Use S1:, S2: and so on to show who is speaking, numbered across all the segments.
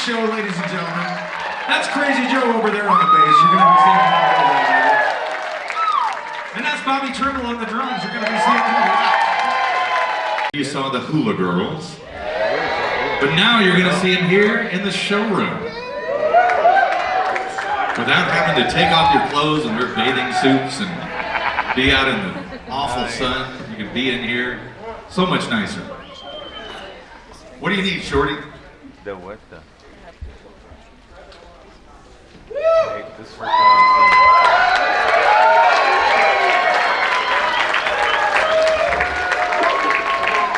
S1: show, ladies and gentlemen. That's Crazy Joe over there on the bass. You're going to be seeing him over there. And that's Bobby Trimble on the drums. You're going to be seeing him a lot. You saw the Hula Girls. But now you're going to see him here in the showroom. Without having to take off your clothes and wear bathing suits and be out in the awful sun, you can be in here. So much nicer. What do you need, Shorty?
S2: The what the? This for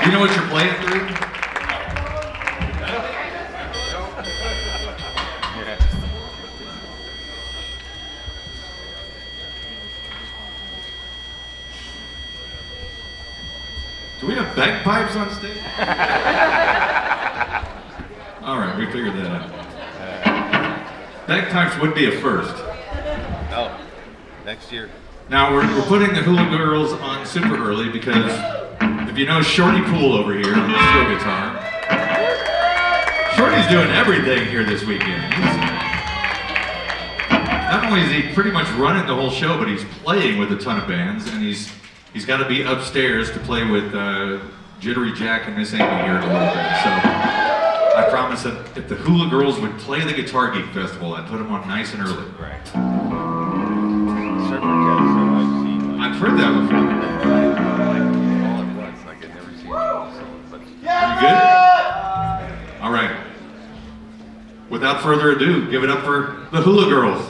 S1: You know what you're playing through?
S2: Yeah.
S1: Do we have bagpipes on stage? All right, we figured that out. Bagpipes would be a first.
S2: Oh, next year.
S1: Now we're putting the Hula Girls on super early because if you know Shorty Pool over here on the steel guitar, Shorty's doing everything here this weekend. Not only is he pretty much running the whole show, but he's playing with a ton of bands, and he's got to be upstairs to play with Jittery Jack and Miss Amy here in a little bit. So I promised that if the Hula Girls would play the Guitar Geek Festival, I'd put them on nice and early.
S2: Right. Circle Cat, so I've seen. Like,
S1: I've heard that before.
S2: like all at once. Like I've never seen it. But
S1: You good? All right. Without further ado, give it up for the Hula Girls.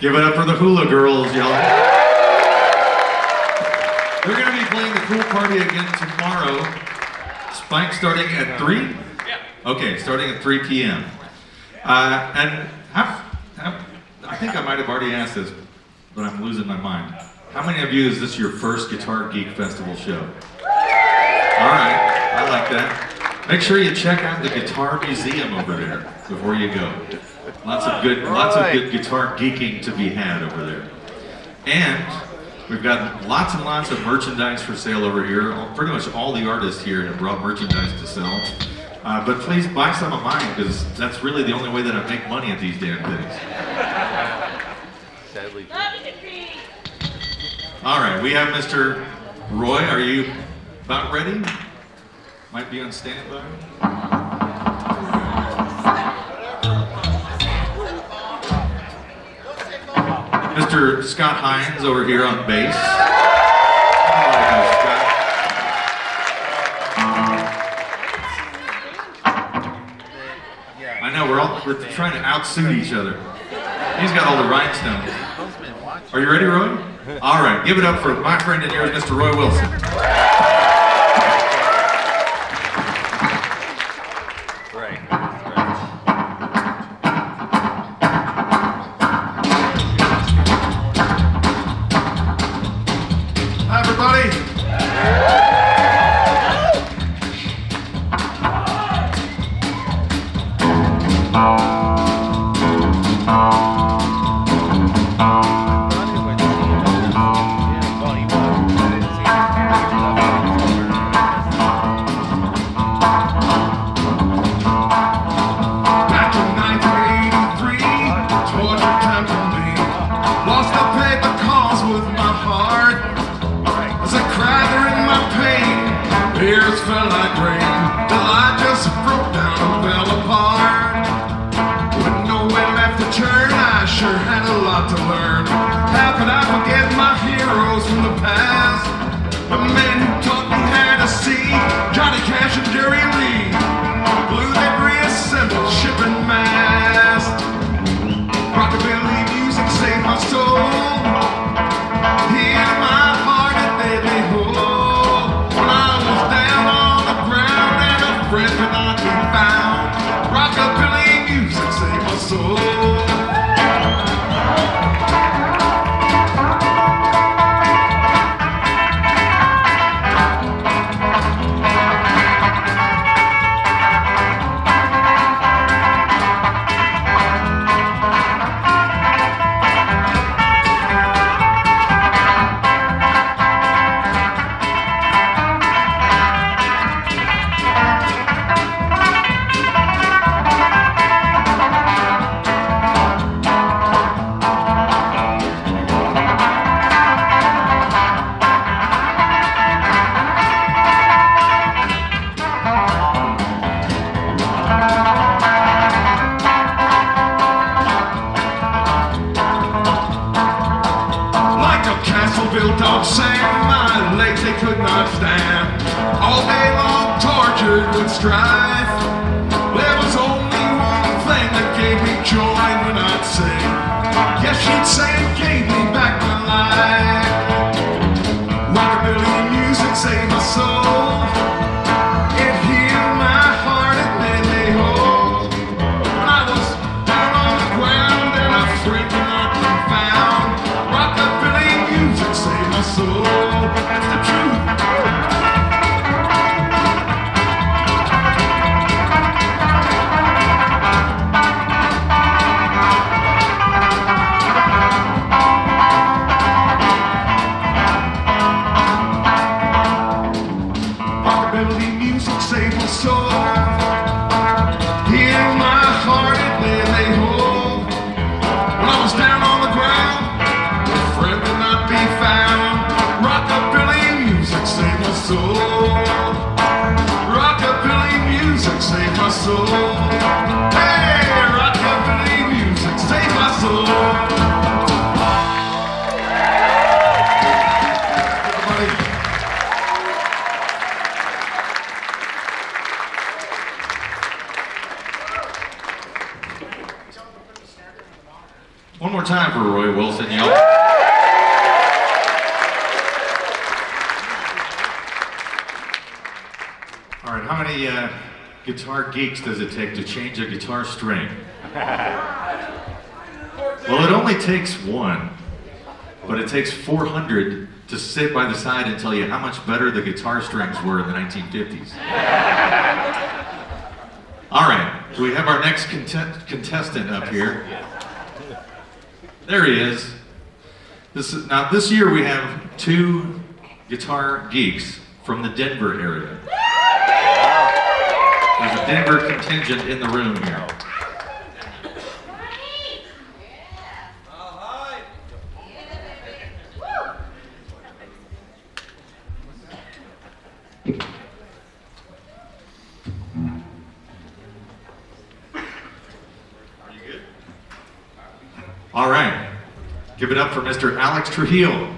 S1: Give it up for the Hula Girls, y'all. We're going to be playing the Cool Party again tomorrow. Spike starting at 3?
S2: Yeah.
S1: Okay, starting at 3 p.m. And I think I might have already asked this, but I'm losing my mind. How many of you is this your first Guitar Geek Festival show? All right, I like that. Make sure you check out the Guitar Museum over there before you go. Lots of good guitar geeking to be had over there. And we've got lots and lots of merchandise for sale over here. Pretty much all the artists here have brought merchandise to sell. But please buy some of mine, because that's really the only way that I make money at these damn things.
S2: Sadly.
S1: All right, we have Mr. Roy. Are you about ready? Might be on standby. Mr. Scott Hines over here on bass. I know, we're trying to outsuit each other. He's got all the rhinestones. Are you ready, Roy? All right, give it up for my friend and yours, Mr. Roy Wilson.
S2: Right.
S1: Hi, everybody. Back in 1983, torture time for me. Lost the paper calls with my heart. As I cried there in my pain, tears fell like rain, till I just broke down and fell apart. With nowhere left to turn, I sure had a lot to learn. How could I forget my heroes from the past? The men who taught me how to see, Johnny Cash and Jerry Lee. Blue that reassembled ship and mast. Rockabilly music saved my soul. Heal my heart and made me whole. When I was down on the ground and a friend could not be found, rockabilly music saved my soul. Like a castle built on sand, my legs they could not stand. All day long tortured with strife. There was only one thing that gave me joy when I'd sing. Yes, she'd say it gave me back my life. Rockabilly music saved my soul. It healed my heart, it made me whole. When I was down on the ground and a friend could not be found, rockabilly music saved my soul. That's the truth. Rockabilly music saved my soul. Heal my heart, it made me whole. When I was down on the ground, a friend could not be found. Rockabilly music saved my soul. Rockabilly music saved my soul. Hey, rockabilly music saved my soul. Everybody. One more time for Roy Wilson, y'all. All right, how many guitar geeks does it take to change a guitar string? Well, it only takes one, but it takes 400 to sit by the side and tell you how much better the guitar strings were in the 1950s. All right, so we have our next contestant up here. There he is. Now this year we have 2 guitar geeks from the Denver area. There's a Denver contingent in the room here. All right, give it up for Mr. Alex Trujillo.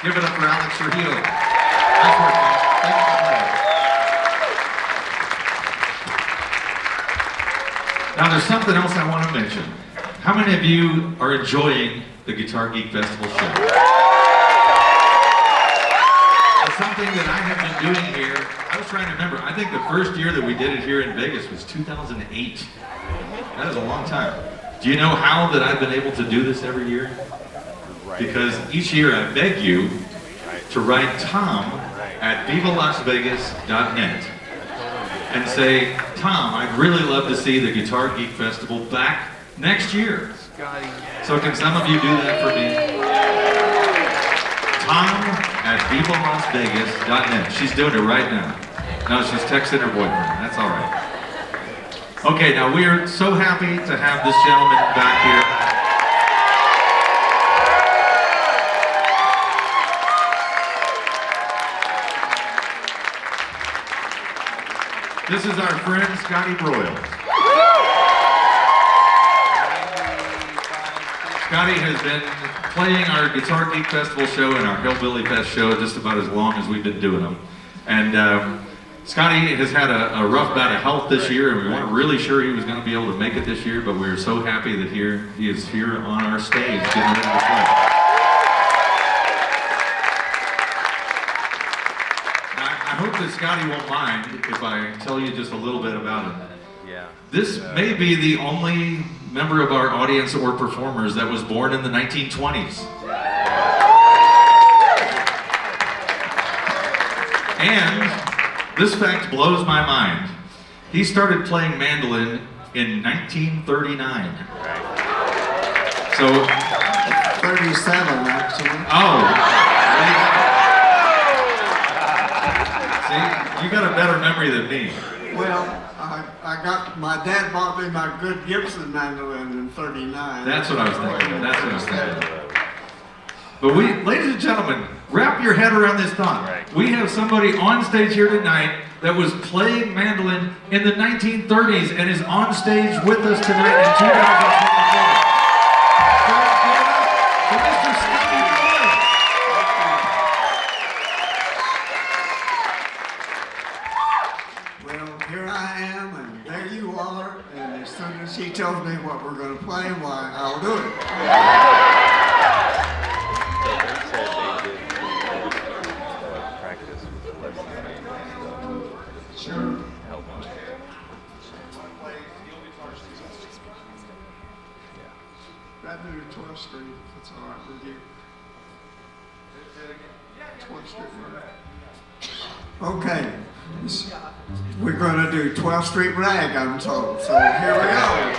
S1: Give it up for Alex Trujillo. Nice work, man. Thank you so much. Now, there's something else I want to mention. How many of you are enjoying the Guitar Geek Festival show? It's something that I have been doing here. I was trying to remember. I think the first year that we did it here in Vegas was 2008. That is a long time. Do you know how that I've been able to do this every year? Because each year I beg you to write Tom at vivalasvegas.net and say, Tom, I'd really love to see the Guitar Geek Festival back next year. So can some of you do that for me? Tom at vivalasvegas.net. She's doing it right now. No, she's texting her boyfriend. That's all right. Okay, now we are so happy to have this gentleman back here. This is our friend Scotty Broyles. Scotty has been playing our Guitar Geek Festival show and our Hillbilly Fest show just about as long as we've been doing them. And Scotty has had a rough bout of health this year, and we weren't really sure he was going to be able to make it this year, but we are so happy that he is here on our stage getting ready to play. I hope that Scotty won't mind if I tell you just a little bit about him.
S2: Yeah.
S1: This may be the only member of our audience or performers that was born in the 1920s. And this fact blows my mind. He started playing mandolin in 1939. So
S3: 37, actually.
S1: Oh. See, you got a better memory than me.
S3: Well, my dad bought me my good Gibson mandolin in 39.
S1: That's what I was thinking. That's what I was thinking. But ladies and gentlemen, wrap your head around this thought.
S2: Right.
S1: We have somebody on stage here tonight that was playing mandolin in the 1930s and is on stage with us tonight in 2024. For Mr. Scotty Broyles.
S3: Well, here I am, and there you are, and as soon as he tells me what we're going to play, why, I'll do it.
S2: Practice with the lessons.
S3: Sure.
S2: Help on it.
S3: Right near 12th Street, if it's all right with you. 12th Street, right? Okay. We're going to do 12th Street Rag, I'm told. So here we go.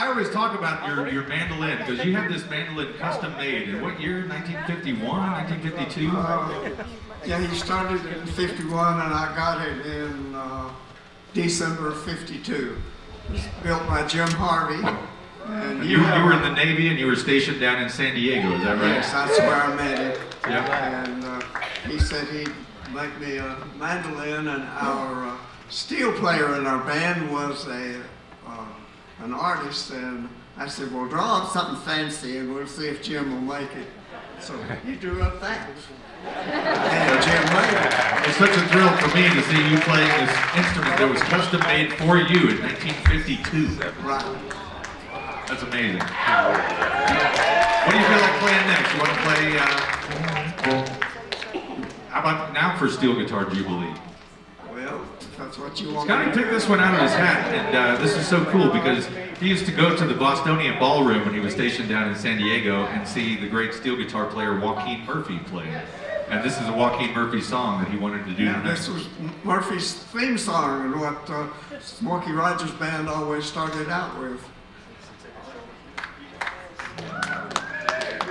S1: always talk about your mandolin, because you had this mandolin custom made in what year? 1951, 1952?
S3: Yeah, he started in 51 and I got it in December of 52. It was built by Jim Harvey. And
S1: You were in the Navy and you were stationed down in San Diego, is that right?
S3: Yes, that's where I met him.
S1: Yeah.
S3: And he said he'd make me a mandolin, and our steel player in our band was an artist, and I said, well, draw up something fancy and we'll see if Jim will make it. So he drew up that. And Jim made it.
S1: It's such a thrill for me to see you playing this instrument that was custom made for you in 1952.
S3: Right.
S1: That's amazing. What do you feel like playing next? You want to play, how about now for Steel Guitar Jubilee?
S3: Well, if that's what you want.
S1: Scotty picked this one out of his hat, and this is so cool because he used to go to the Bostonian Ballroom when he was stationed down in San Diego and see the great steel guitar player Joaquin Murphy play. And this is a Joaquin Murphy song that he wanted to do.
S3: Yeah, this was Murphy's theme song and what Smokey Rogers Band always started out with.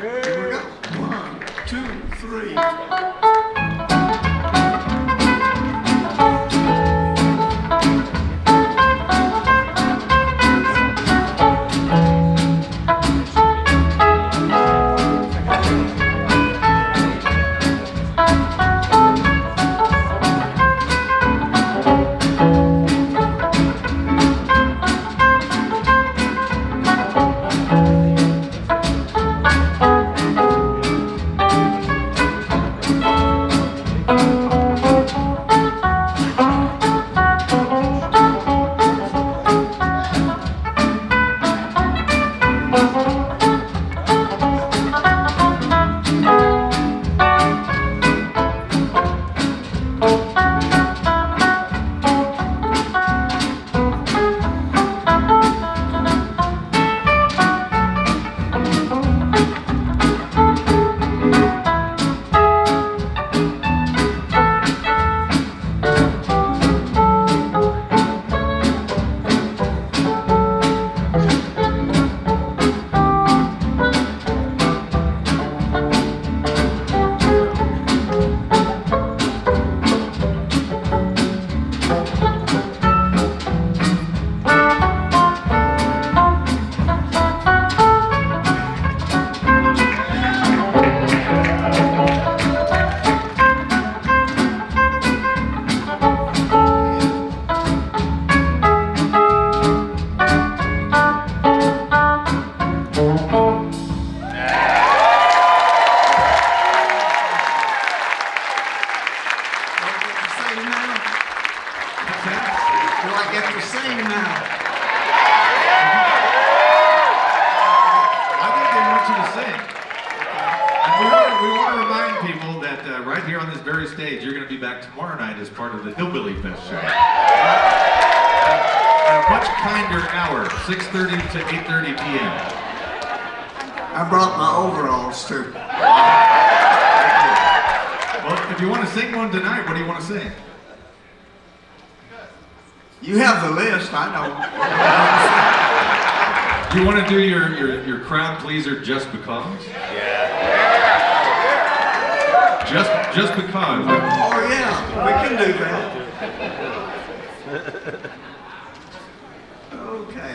S3: Here we go. 1, 2, 3.
S1: Right here on this very stage, you're going to be back tomorrow night as part of the Hillbilly Fest show. At a much kinder hour, 6:30 to 8:30 p.m.
S3: I brought my overalls too.
S1: Well, if you want to sing one tonight, what do you want to sing?
S3: You have the list, I know.
S1: Do you want to do your crowd pleaser just because? Just because.
S3: Oh yeah, we can do that. Okay.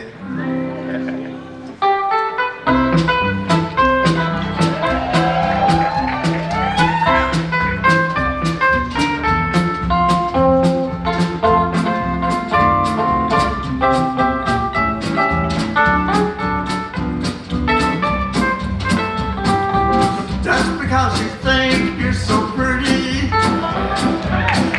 S3: Just because you think you're so pretty,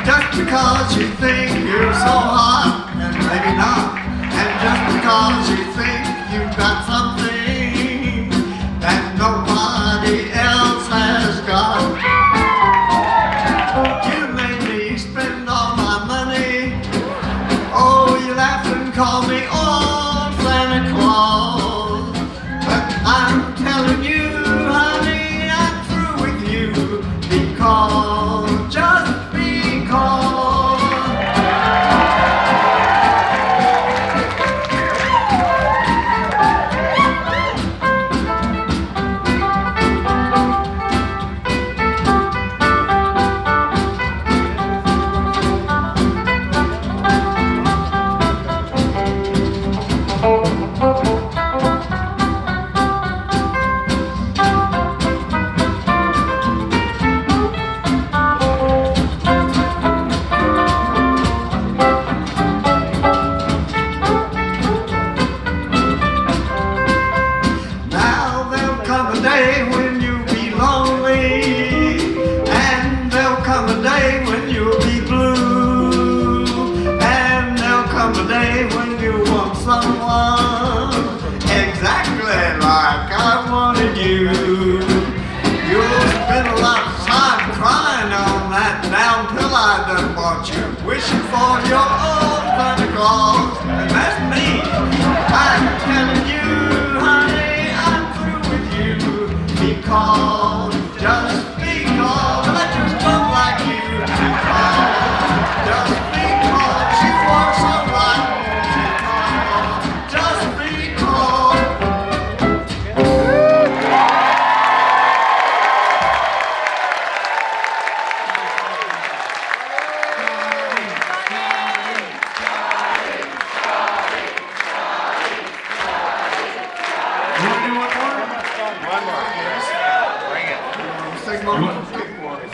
S3: just because you think you're so hot, and maybe not, and just because you think you've got something that nobody else has got. You made me spend all my money. Oh, you laugh and call me old Santa Claus, but I'm telling you, honey, I'm through with you because, just because. when you want someone exactly like I wanted you. You'll spend a lot of time crying on that down pill I done bought you, wishing for your own Santa Claus, and that's me. I'm telling you, honey, I'm through with you just because I just don't like you. Just because you are so right. Just because.
S1: You want to do one more?
S2: One more. Bring it.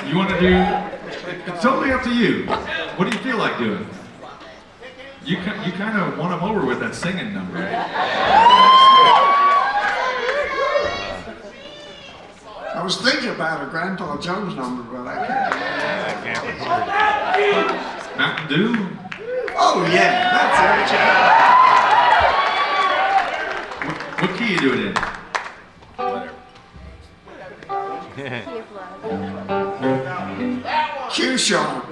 S1: You want to do? It's totally up to you. What do you feel like doing? You kind of won them over with that singing number.
S3: I was thinking about a Grandpa Jones number, but I can't.
S1: Mountain Dew?
S3: Oh yeah, that's it.
S1: What key you do it in?
S3: Q sharp.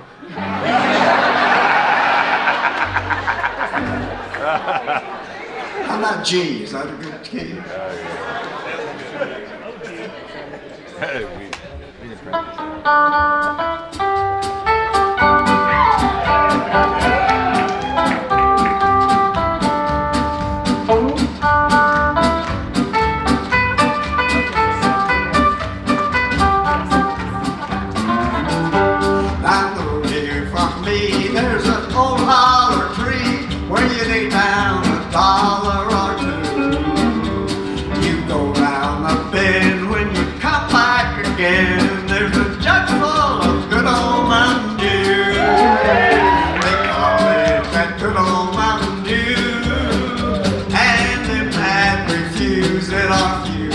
S3: How about G? Is that a good key?
S2: We didn't practice.
S3: Down the road here from me, there's an old holler tree where you lay down $1 or two. You go round the bend when you come back again. There's a jug full of good old Mountain Dew. They call it that good old Mountain Dew, and them that refuse it are few.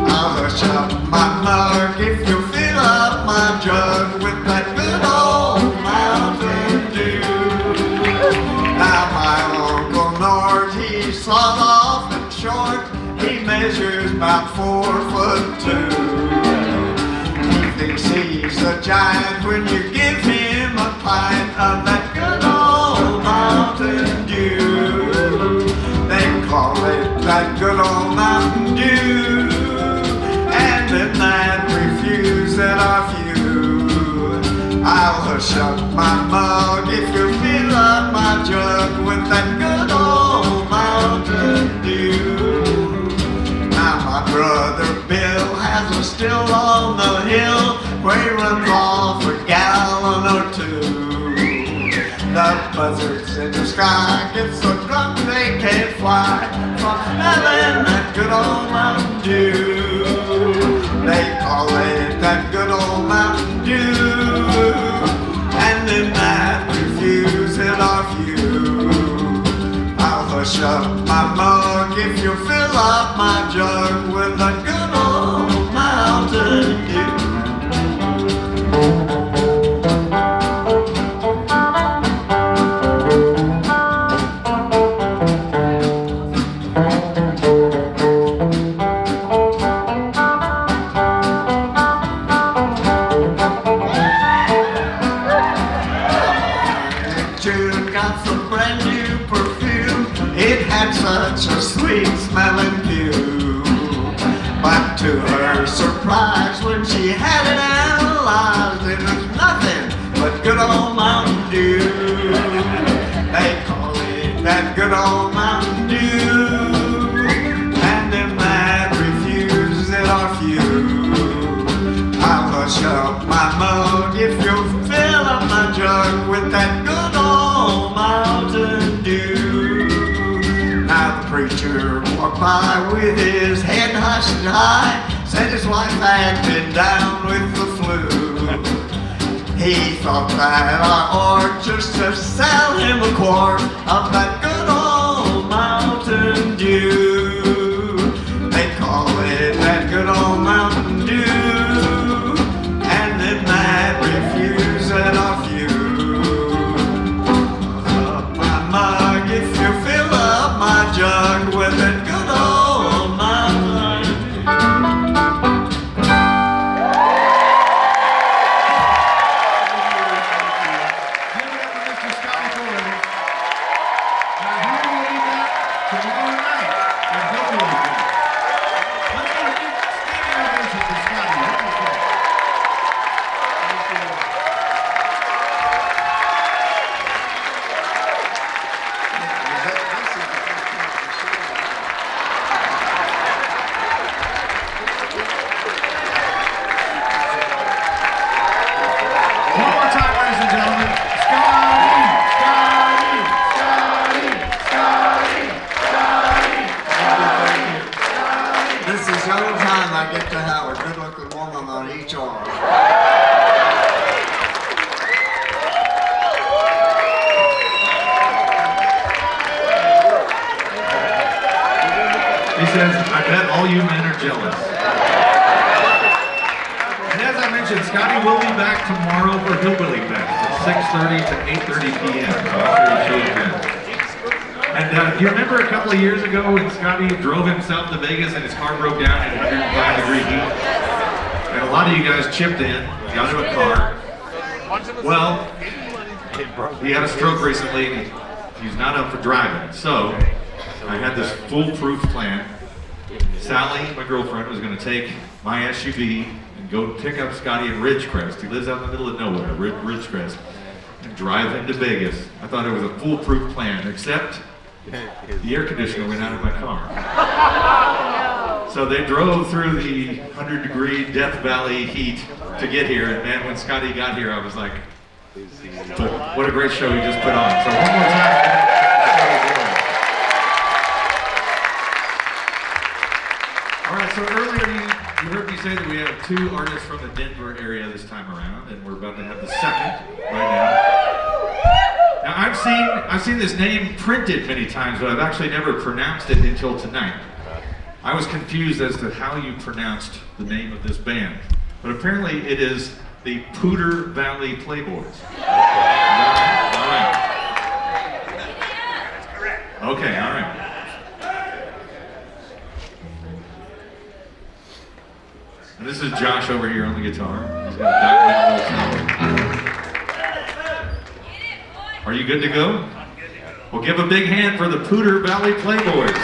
S3: I'll hush up my mug if you fill up my jug with that good old Mountain Dew. Now my Uncle Nord, he's sawed off and short. He measures about 4'2". He thinks he's a giant when you give him a pint of that good old Mountain Dew. They call it that good old Mountain Dew, and them that refuse it are few. I'll hush up my mug if you fill up my jug with that good old Mountain Dew. Now my brother Bill has a still on the hill where he runs off a gallon or two. The buzzards in the sky get so drunk they can't fly from smelling that good old Mountain Dew. They call it that good old Mountain Dew, and them that refuse it are few. I'll hush up my mug if you fill up my jug with that good old Mountain Dew. June got some brand new perfume. It had such a sweet smelling view. But to her surprise, when she had it analyzed, it was nothing but good old Mountain Dew. They call it that good old Mountain Dew, and them that refuse it are few. I'll hush up my mug if you fill up my jug with that good old Mountain Dew. Now the preacher walked by with his head hushed high, said his wife had been down with the flu. He thought that I ought just to sell him a quart of that good old Mountain Dew. They call it that good old Mountain Dew, and them that refuse it are few. Up my mug
S1: Now, he will be back tomorrow night at Hillbilly Fest. Let's get a big standing ovation for Scotty. What do you think? One more time, ladies and gentlemen. Scotty, Scotty, Scotty, Scotty, Scotty.
S3: This is the only time I get to have a good-looking woman on each arm.
S1: He says, I bet all you men are jealous. And as I mentioned, Scotty will be back tomorrow for Hillbilly Fest at 6:30 to 8:30 p.m. So I'll show you again. And you remember a couple of years ago when Scotty drove himself to Vegas and his car broke down in 105-degree heat? And a lot of you guys chipped in, got him a car. Well, he had a stroke recently and he's not up for driving. So I had this foolproof plan. Sally, my girlfriend, was going to take my SUV and go pick up Scotty in Ridgecrest. He lives out in the middle of nowhere, Ridgecrest, and drive him to Vegas. I thought it was a foolproof plan, except the air conditioner went out of my car. So they drove through the 100-degree Death Valley heat to get here, and man, when Scotty got here, I was like, what a great show he just put on. So one more time. All right, so earlier you heard me say that we have 2 artists from the Denver area this time around, and we're about to have the second right now. Now I've seen this name printed many times, but I've actually never pronounced it until tonight. I was confused as to how you pronounced the name of this band, but apparently it is the Poudre Valley Playboys. All right. Okay, all right. And this is Josh over here on the guitar. He's got a Are you good to go? I'm good to go. Well, give a big hand for the Poudre Valley Playboys.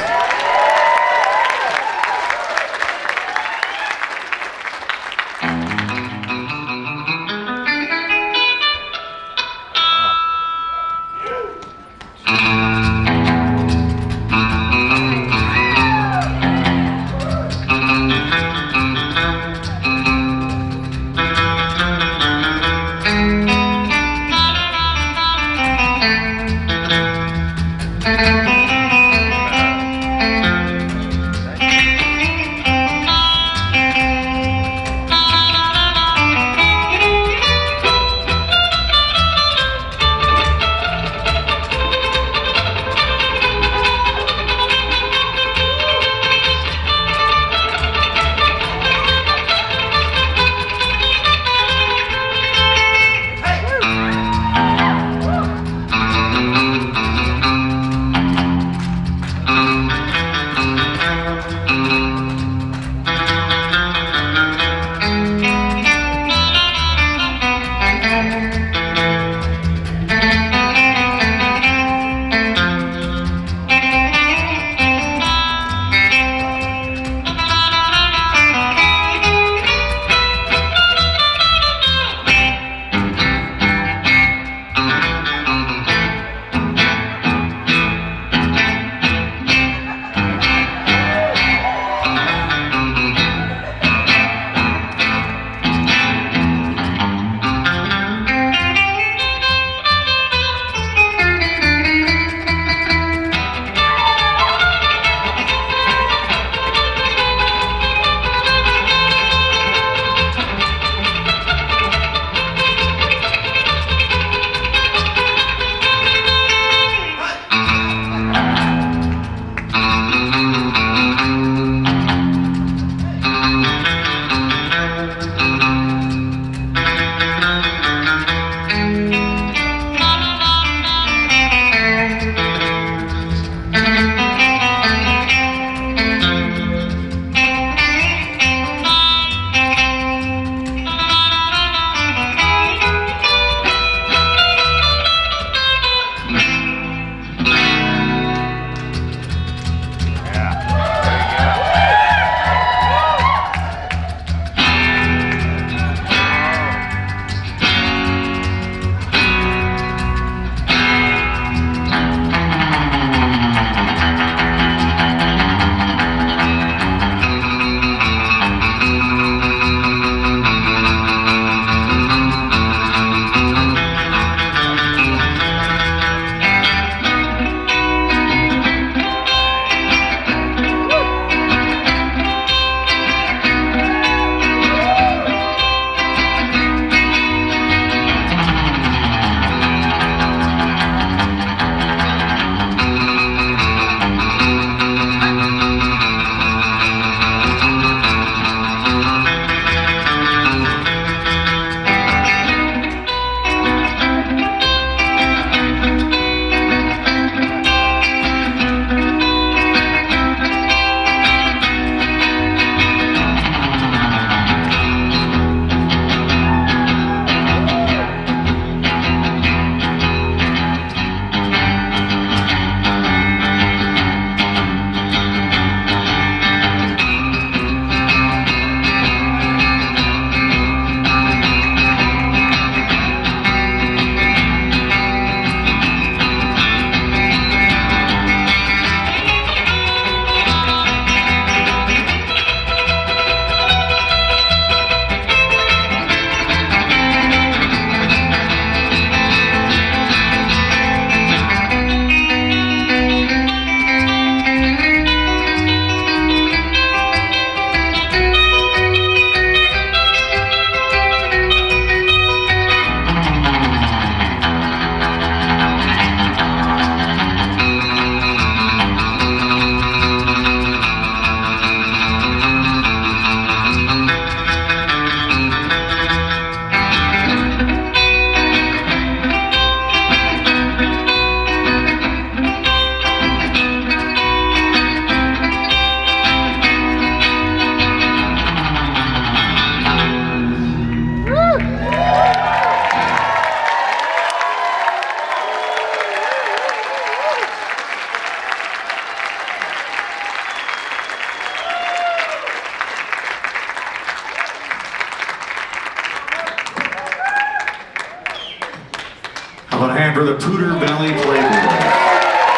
S1: for the Poudre Valley Playboy.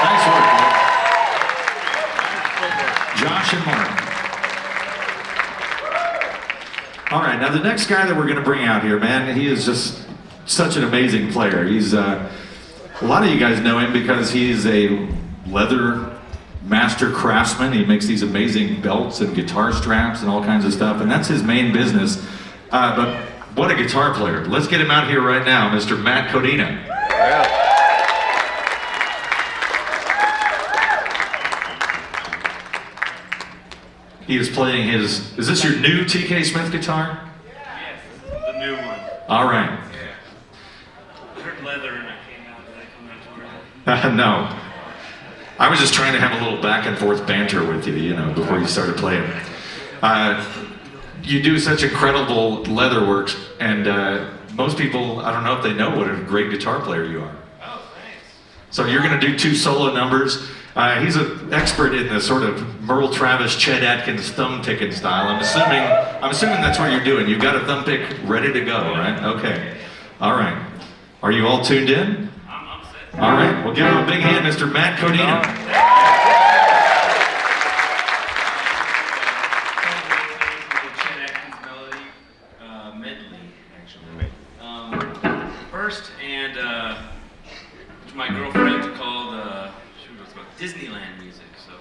S1: Nice work, man. Josh and Mark. All right, now the next guy that we're going to bring out here, man, he is just such an amazing player. He's a lot of you guys know him because he's a leather master craftsman. He makes these amazing belts and guitar straps and all kinds of stuff, and that's his main business. But what a guitar player. Let's get him out here right now, Mr. Matt Codina.
S2: Yeah.
S1: He is playing his, is this your new TK Smith guitar?
S4: Yes, the new one.
S1: All right.
S4: Yeah. I heard leather and I came out. Did I come out toward it?
S1: No. I was just trying to have a little back and forth banter with you, you know, before you started playing. You do such incredible leather works, and most people, I don't know if they know what a great guitar player you are.
S4: Oh, thanks.
S1: So you're going to do 2 solo numbers. He's an expert in the sort of Merle Travis, Chet Atkins thumb picking style. I'm assuming that's what you're doing. You've got a thumb pick ready to go, right? Okay. All right. Are you all tuned in?
S4: I'm set.
S1: All right. Well, give him a big hand, Mr. Matt Codina.
S4: Chet Atkins melody medley, actually. First, and which my girlfriend called Disneyland music. So.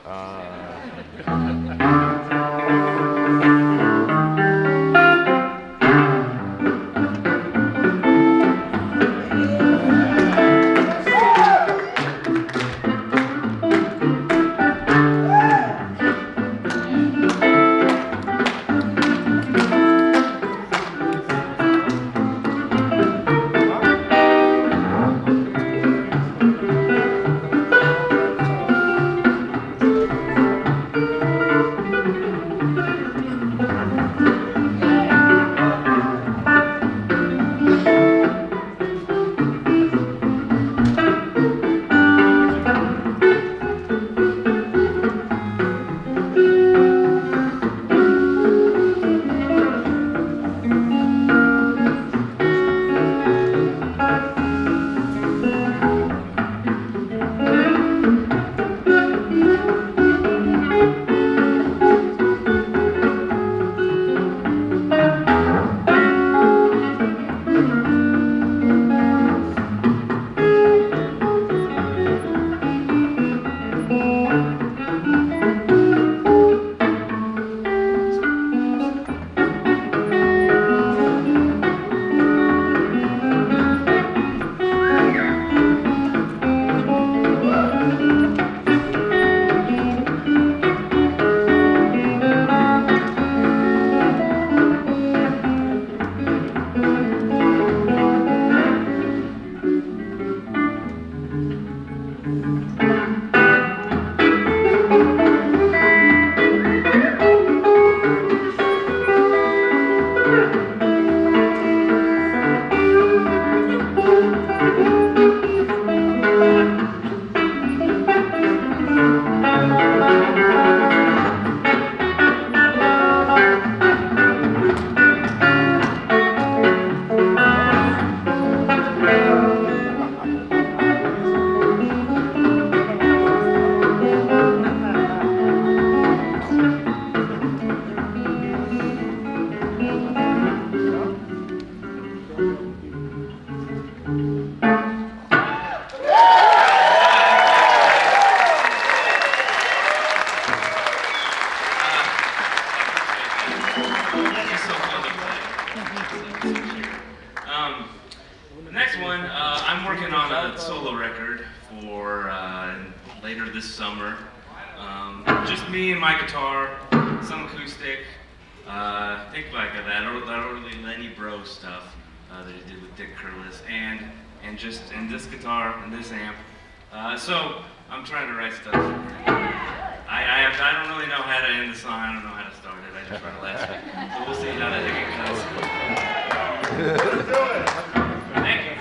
S4: The next one, I'm working on a solo record for later this summer. Just me and my guitar, some acoustic, think like that early Lenny Bro stuff that he did with Dick Curtis, and this guitar and this amp. So I'm trying to write stuff. I don't really know how to end the song. I don't know how to start it. I just wrote last week. So we'll see how that thing goes. Thank you.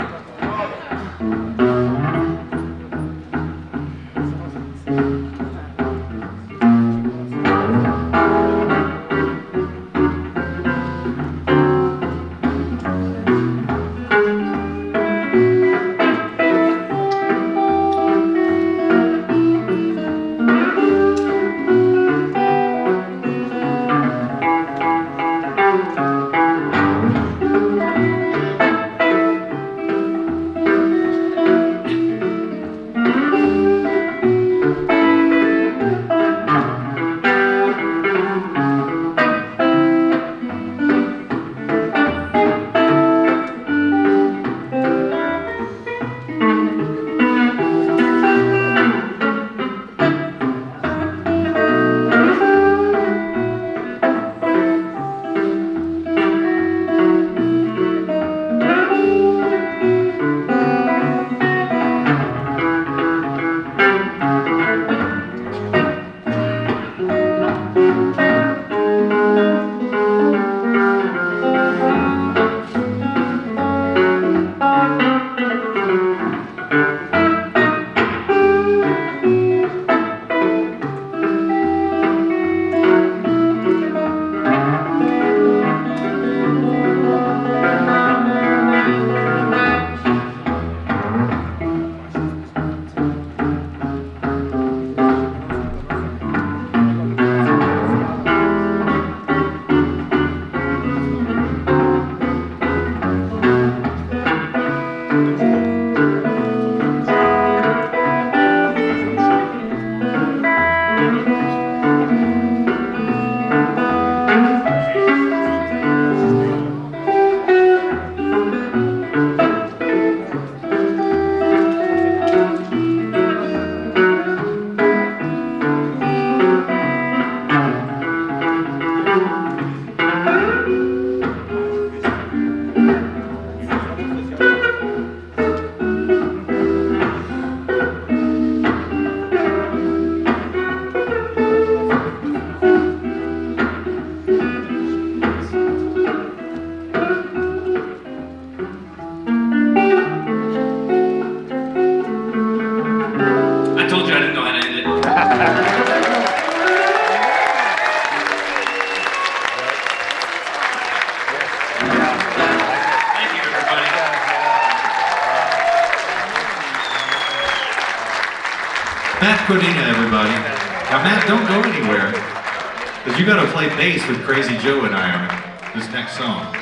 S1: Now, Matt, don't go anywhere, because you got to play bass with Crazy Joe and I on it, this next song.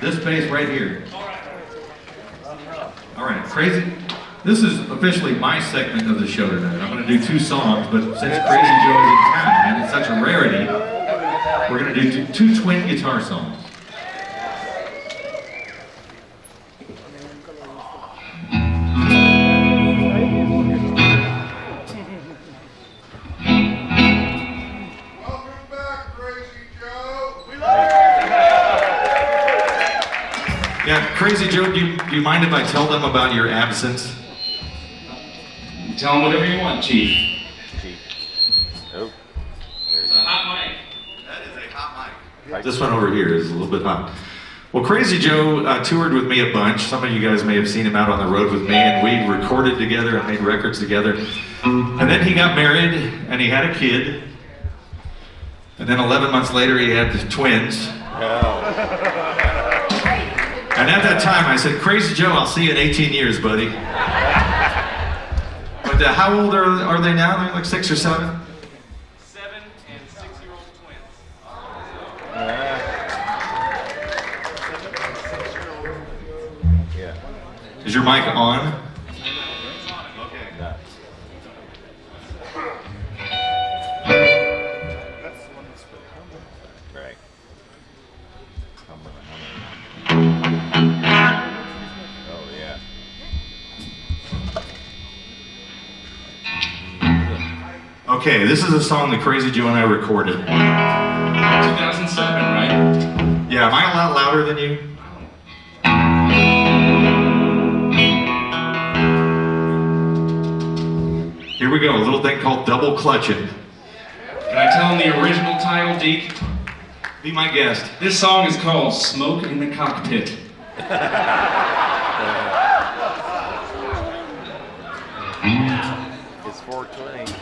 S1: This bass right here. All right, Crazy. This is officially my segment of the show tonight. I'm going to do 2 songs, but since Crazy Joe is in town and it's such a rarity, we're going to do 2 twin guitar songs.
S5: Welcome back, Crazy Joe.
S1: Yeah, Crazy Joe, do you mind if I tell them about your absence?
S4: Tell them whatever you want, Chief.
S2: Oh.
S4: It's a hot mic.
S1: That is a hot mic. This one over here is a little bit hot. Well, Crazy Joe toured with me a bunch. Some of you guys may have seen him out on the road with me, and we recorded together and made records together. And then he got married, and he had a kid. And then 11 months later, he had the twins. And at that time, I said, Crazy Joe, I'll see you in 18 years, buddy. But how old are they now? They're like 6 or 7?
S4: 7 and 6-year-old twins.
S2: Yeah.
S1: Is your mic on?
S2: No. Right. Oh, yeah.
S1: Okay, this is a song that Crazy Joe and I recorded.
S4: 2007, right?
S1: Yeah, am I a lot louder than you? Here we go, a little thing called Double Clutching.
S4: Can I tell them the original title, Deke?
S1: Be my guest.
S4: This song is called Smoke in the Cockpit.
S2: It's 420.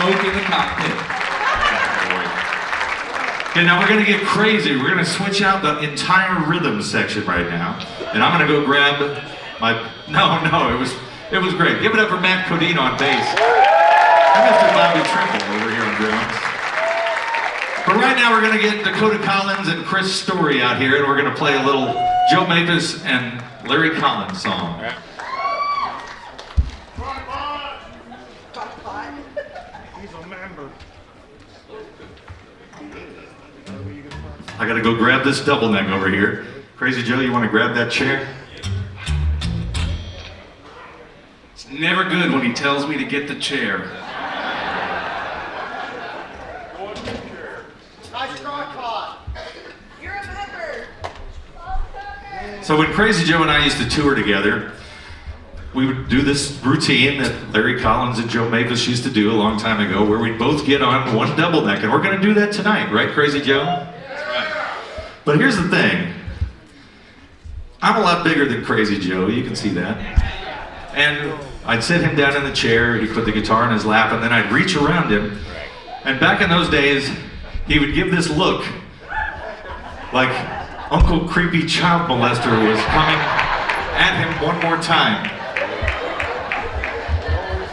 S4: Smoke in the cockpit.
S1: Okay, now we're gonna get crazy. We're gonna switch out the entire rhythm section right now. And I'm gonna go grab my, no, it was great. Give it up for Matt Codine on bass. And Mr. Bobby Trimble over here on drums. But right now we're gonna get Dakota Collins and Chris Story out here, and we're gonna play a little Joe Maphis and Larry Collins song.
S5: He's a member.
S1: I gotta go grab this double neck over here. Crazy Joe, you wanna grab that chair?
S4: It's never good when he tells me to get the chair.
S5: Nice try, Cod.
S6: You're a member.
S1: So when Crazy Joe and I used to tour together, we would do this routine that Larry Collins and Joe Mavis used to do a long time ago, where we'd both get on one double neck, and we're gonna do that tonight, right, Crazy Joe?
S4: That's right.
S1: But here's the thing. I'm a lot bigger than Crazy Joe, you can see that. And I'd sit him down in the chair, he'd put the guitar in his lap, and then I'd reach around him. And back in those days, he would give this look like Uncle Creepy Child Molester was coming at him one more time.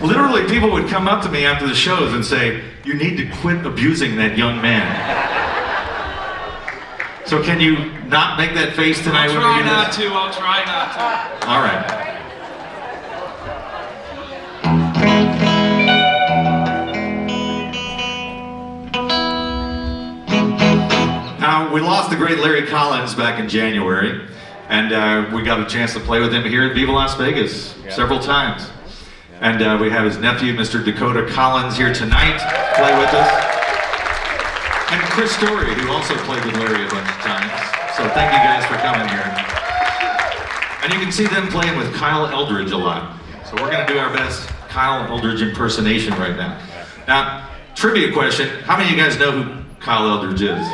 S1: Literally, people would come up to me after the shows and say, "You need to quit abusing that young man." So can you not make that face tonight?
S4: I'll
S1: when
S4: try
S1: we do
S4: not
S1: this?
S4: to, I'll try not to.
S1: All right. Now, we lost the great Larry Collins back in January, and we got a chance to play with him here at Viva Las Vegas several times. And we have his nephew, Mr. Dakota Collins, here tonight to play with us. And Chris Story, who also played with Larry a bunch of times. So thank you guys for coming here. And you can see them playing with Kyle Eldridge a lot. So we're going to do our best Kyle Eldridge impersonation right now. Now, trivia question, how many of you guys know who Kyle Eldridge is?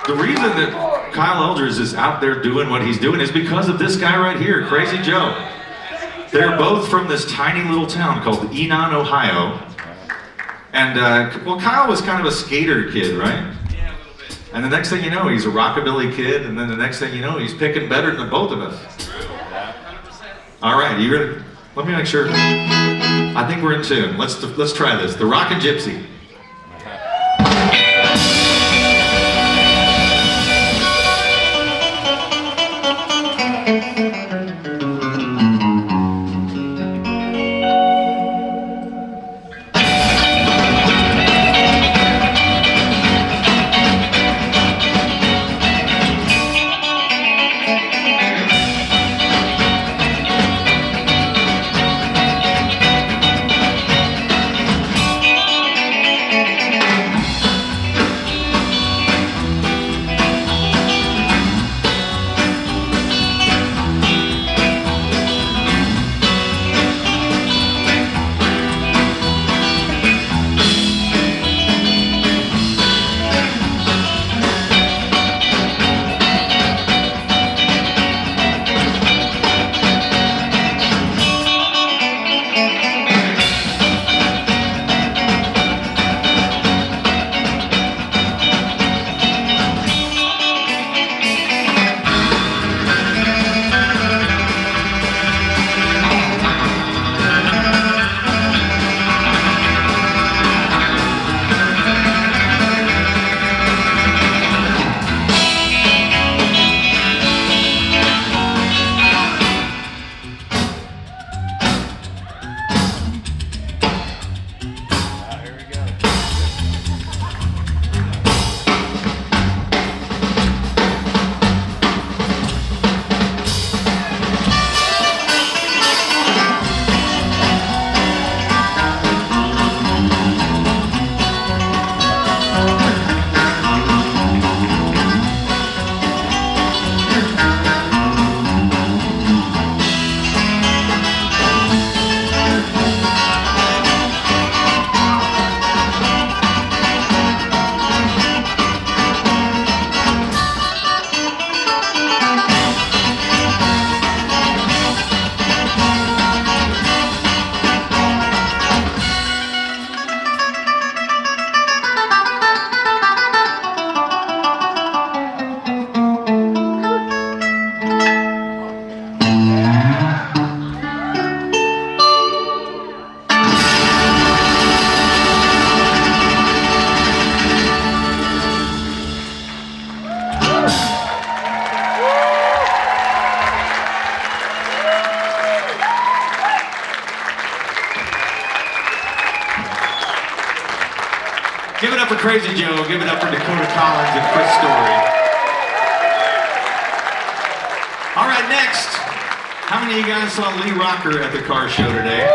S1: The reason that Kyle Eldridge is out there doing what he's doing is because of this guy right here, Crazy Joe. They're both from this tiny little town called Enon, Ohio. And, well, Kyle was kind of a skater kid, right?
S4: Yeah, a little bit.
S1: And the next thing you know, he's a rockabilly kid, and then the next thing you know, he's picking better than both of us.
S4: True. 100%.
S1: All right, you ready? Let me make sure. I think we're in tune. Let's try this. The Rockin' Gypsy. Give it up for Crazy Joe. Give it up for Dakota Collins and Chris Story. All right, next. How many of you guys saw Lee Rocker at the car show today?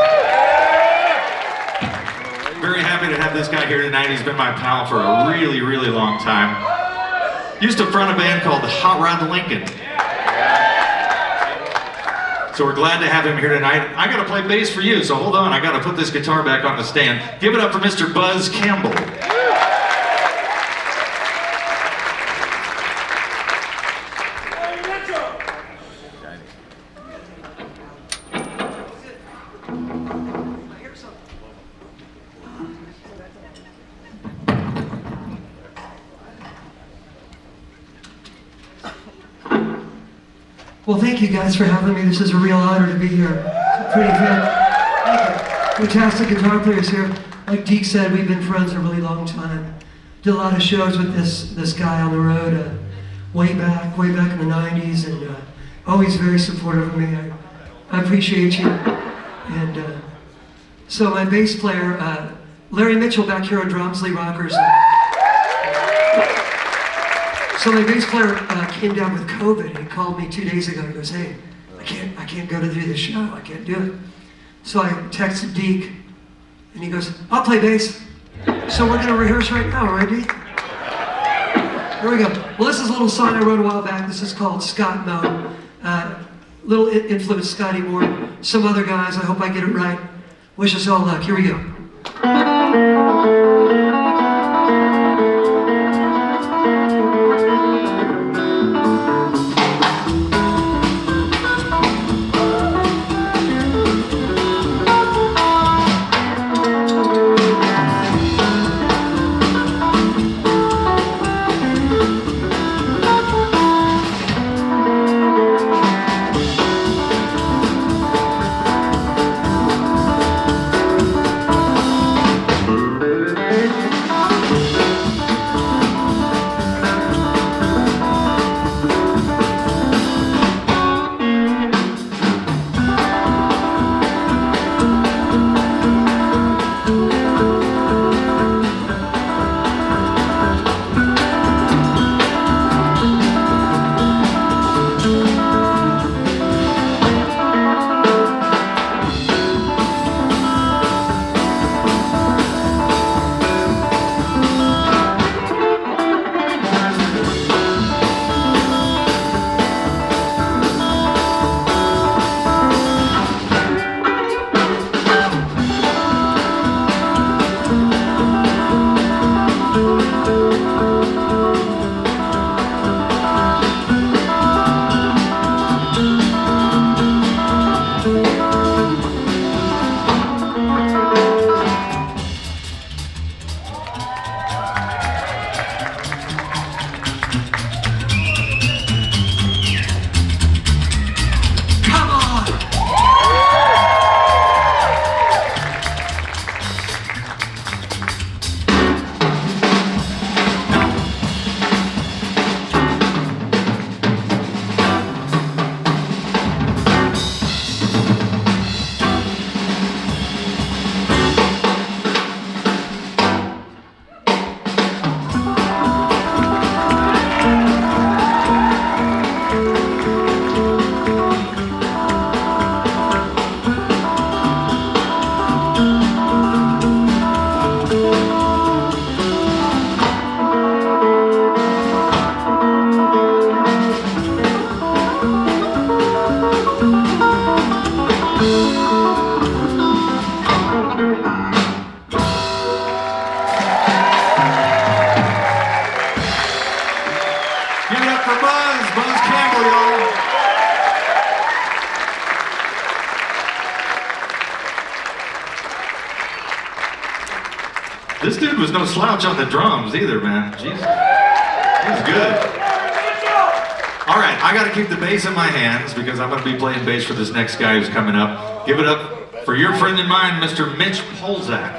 S1: Very happy to have this guy here tonight. He's been my pal for a really, really long time. Used to front a band called Hot Rod Lincoln. So we're glad to have him here tonight. I gotta play bass for you, so hold on. I gotta put this guitar back on the stand. Give it up for Mr. Buzz Campbell.
S7: Well, thank you guys for having me. This is a real honor to be here. It's pretty good. Thank you. Fantastic guitar players here. Like Deke said, we've been friends a really long time. Did a lot of shows with this guy on the road way back in the 90s, and always very supportive of me. I appreciate you. And so my bass player, Larry Mitchell back here on drums, Lee Rockers. So my bass player came down with COVID. He called me 2 days ago. He goes, "Hey, I can't go to do the show. I can't do it." So I texted Deke, and he goes, "I'll play bass." So we're gonna rehearse right now, right, Deke? Here we go. Well, this is a little song I wrote a while back. This is called Scott Moe. Little influence Scotty Moore. Some other guys. I hope I get it right. Wish us all luck. Here we go.
S1: This dude was no slouch on the drums either, man. Jeez. He was good. All right, I got to keep the bass in my hands because I'm going to be playing bass for this next guy who's coming up. Give it up for your friend and mine, Mr. Mitch Polzak.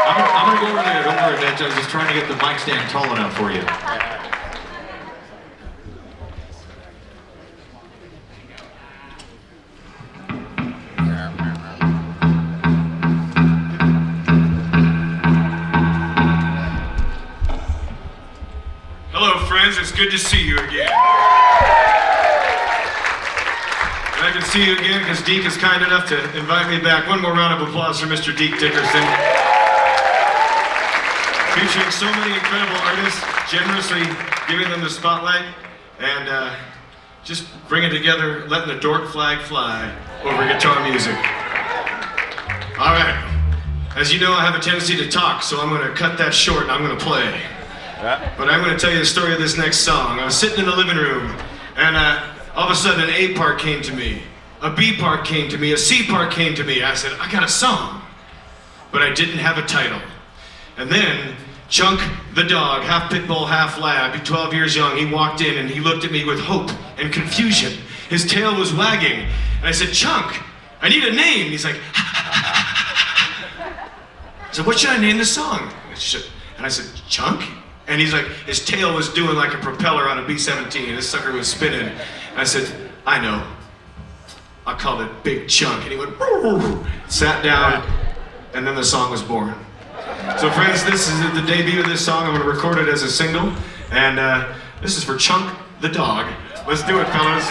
S1: I'm going to go over there. Don't worry, Mitch. I was just trying to get the mic stand tall enough for you. friends. It's good to see you again. And I can see you again because Deke is kind enough to invite me back. One more round of applause for Mr. Deke Dickerson. Featuring so many incredible artists, generously giving them the spotlight, and just bringing together, letting the dork flag fly over guitar music. All right. As you know, I have a tendency to talk, so I'm going to cut that short and I'm going to play. But I'm going to tell you the story of this next song. I was sitting in the living room, and all of a sudden an A part came to me, a B part came to me, a C part came to me. I said, I got a song, but I didn't have a title. And then Chunk the dog, half pit bull, half lab, 12 years young, he walked in and he looked at me with hope and confusion. His tail was wagging, and I said, Chunk, I need a name. He's like, I said, what should I name the song? And I said, Chunk? And he's like, his tail was doing like a propeller on a B-17. This sucker was spinning. And I said, I know. I called it Big Chunk. And he went, Woo! Sat down, and then the song was born. So friends, this is the debut of this song. I'm going to record it as a single. And this is for Chunk the dog. Let's do it, fellas.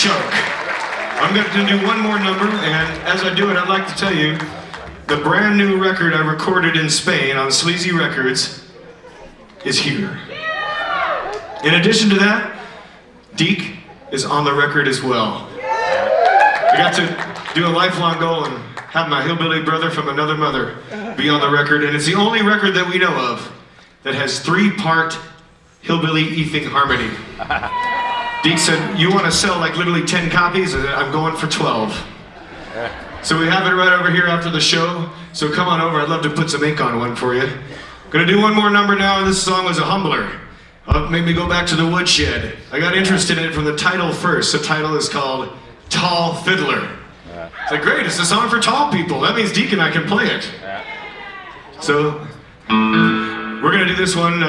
S1: chunk. I'm going to do one more number, and as I do it, I'd like to tell you the brand new record I recorded in Spain on Sleazy Records is here. In addition to that, Deke is on the record as well. I got to do a lifelong goal and have my hillbilly brother from another mother be on the record, and it's the only record that we know of that has 3-part hillbilly ephing harmony. Deke said, you want to sell like literally 10 copies? And I'm going for 12. So we have it right over here after the show, so come on over. I'd love to put some ink on one for you. Gonna do one more number now, and this song was a humbler. Made me go back to the woodshed. I got interested in it from the title first. The title is called Tall Fiddler. It's like, great, it's a song for tall people. That means Deke and I can play it. So, we're gonna do this one.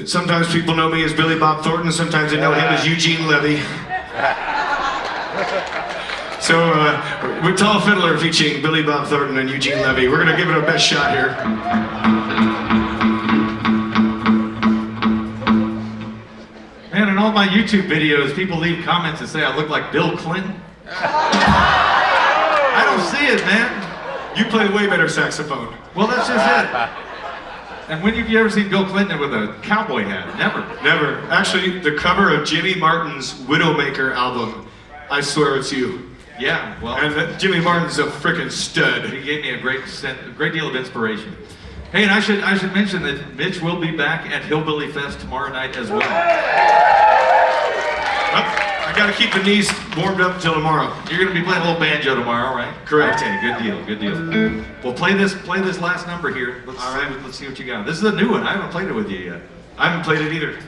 S1: Sometimes people know me as Billy Bob Thornton, sometimes they know him as Eugene Levy. So, we're Tall Fiddler featuring Billy Bob Thornton and Eugene Levy. We're gonna give it our best shot here.
S8: Man, in all my YouTube videos, people leave comments and say I look like Bill Clinton. I don't see it, man.
S1: You play way better saxophone.
S8: Well, that's just it. And when have you ever seen Bill Clinton with a cowboy hat? Never.
S1: Never. Actually, the cover of Jimmy Martin's Widowmaker album, I swear it's you.
S8: Yeah, well,
S1: And Jimmy Martin's a frickin' stud.
S8: he gave me a great deal of inspiration. Hey, and I should mention that Mitch will be back at Hillbilly Fest tomorrow night as well.
S1: I gotta keep the knees warmed up until tomorrow.
S8: You're gonna be playing a little banjo tomorrow, right?
S1: Correct.
S8: Okay, good deal. Well, play this last number here. Let's see what you got. This is a new one. I haven't played it with you yet.
S1: I haven't played it either.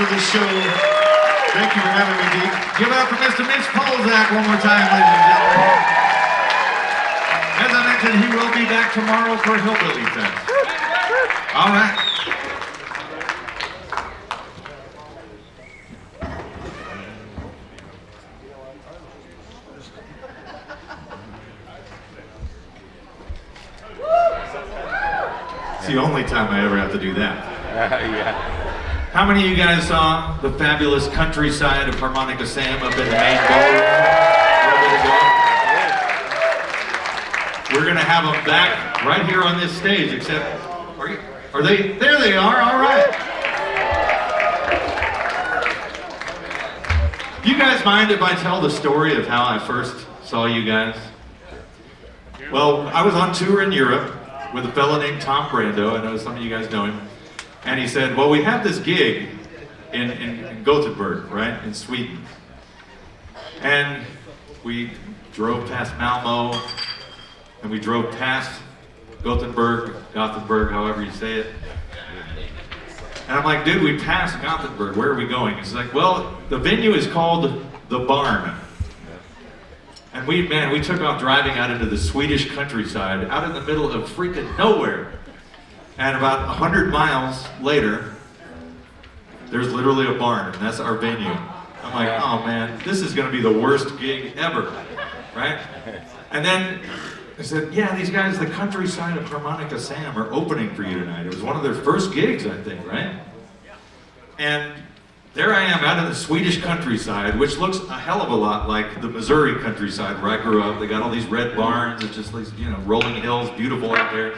S1: of this show. Thank you for having me, Deke. Give it up for Mr. Mitch Polzak one more time, ladies and gentlemen. As I mentioned, he will be back tomorrow for Hillbilly Fest. All right. It's the only time I ever have to do that.
S2: Yeah.
S1: How many of you guys saw the fabulous countryside of Harmonica Sam up in the main ballroom a little bit ago? We're gonna have them back right here on this stage, except, are they, there they are, all right. You guys mind if I tell the story of how I first saw you guys? Well, I was on tour in Europe with a fellow named Tom Brando. I know some of you guys know him. And he said, well, we have this gig in Gothenburg, right, in Sweden. And we drove past Malmo, and we drove past Gothenburg, however you say it. And I'm like, dude, we passed Gothenburg, where are we going? He's like, well, the venue is called The Barn. And we took off driving out into the Swedish countryside, out in the middle of freaking nowhere. And about 100 miles later, there's literally a barn, and that's our venue. I'm like, oh man, this is gonna be the worst gig ever, right? And then I said, yeah, these guys, the countryside of Harmonica Sam, are opening for you tonight. It was one of their first gigs, I think, right? And there I am out in the Swedish countryside, which looks a hell of a lot like the Missouri countryside where I grew up. They got all these red barns, it's just these, rolling hills, beautiful out there.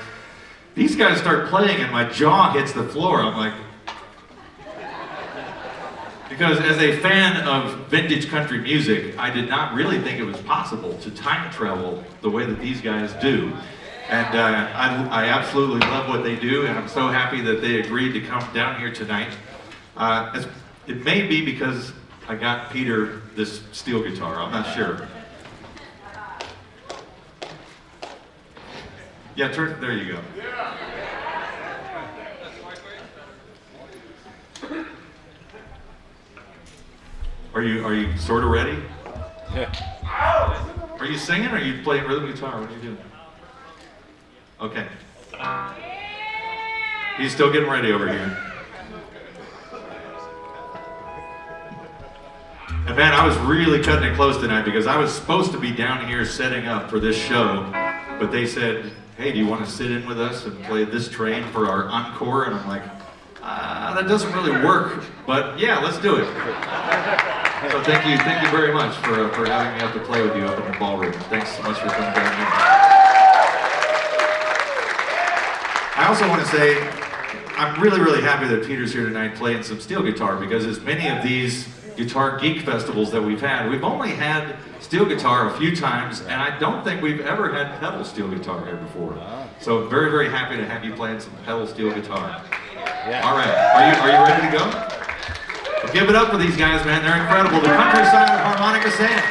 S1: These guys start playing and my jaw hits the floor. I'm like, because as a fan of vintage country music, I did not really think it was possible to time travel the way that these guys do. And I absolutely love what they do, and I'm so happy that they agreed to come down here tonight. It may be because I got Peter this steel guitar, I'm not sure. Yeah, there you go. Are you sort of ready?
S2: Yeah.
S1: Are you singing or are you playing rhythm guitar? What are you doing? Okay. He's still getting ready over here. And man, I was really cutting it close tonight because I was supposed to be down here setting up for this show, but they said, hey, do you want to sit in with us and play this train for our encore? And I'm like, that doesn't really work, but yeah, let's do it. So thank you very much for having me up to play with you up in the ballroom. Thanks so much for coming down here. I also want to say, I'm really, really happy that Peter's here tonight playing some steel guitar, because as many of these Guitar Geek festivals that we've only had steel guitar a few times, and I don't think we've ever had pedal steel guitar here before. So very, very happy to have you playing some pedal steel guitar.
S2: Yeah.
S1: All right, are you ready to go? Well, give it up for these guys, man. They're incredible. The countryside of Harmonica Sam.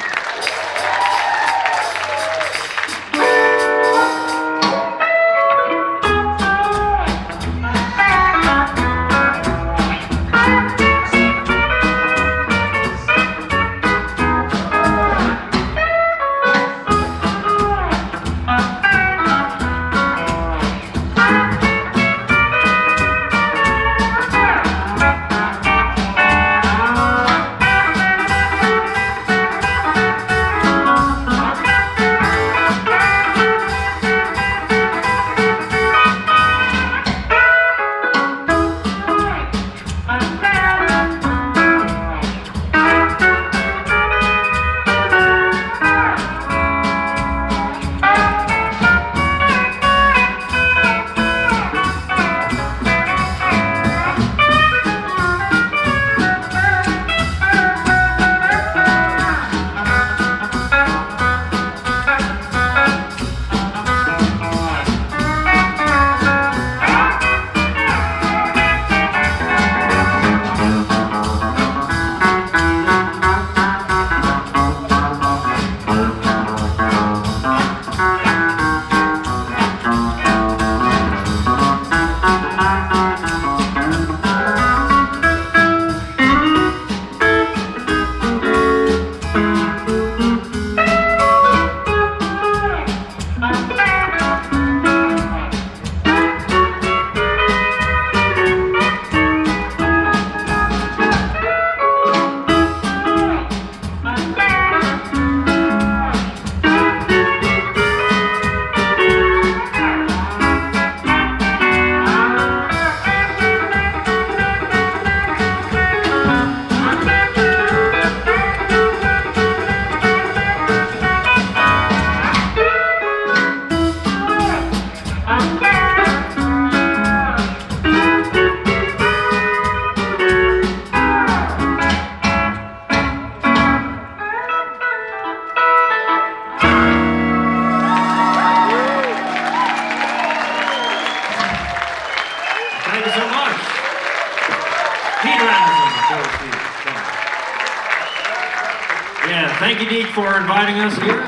S9: Thank you, Deke, for inviting us here.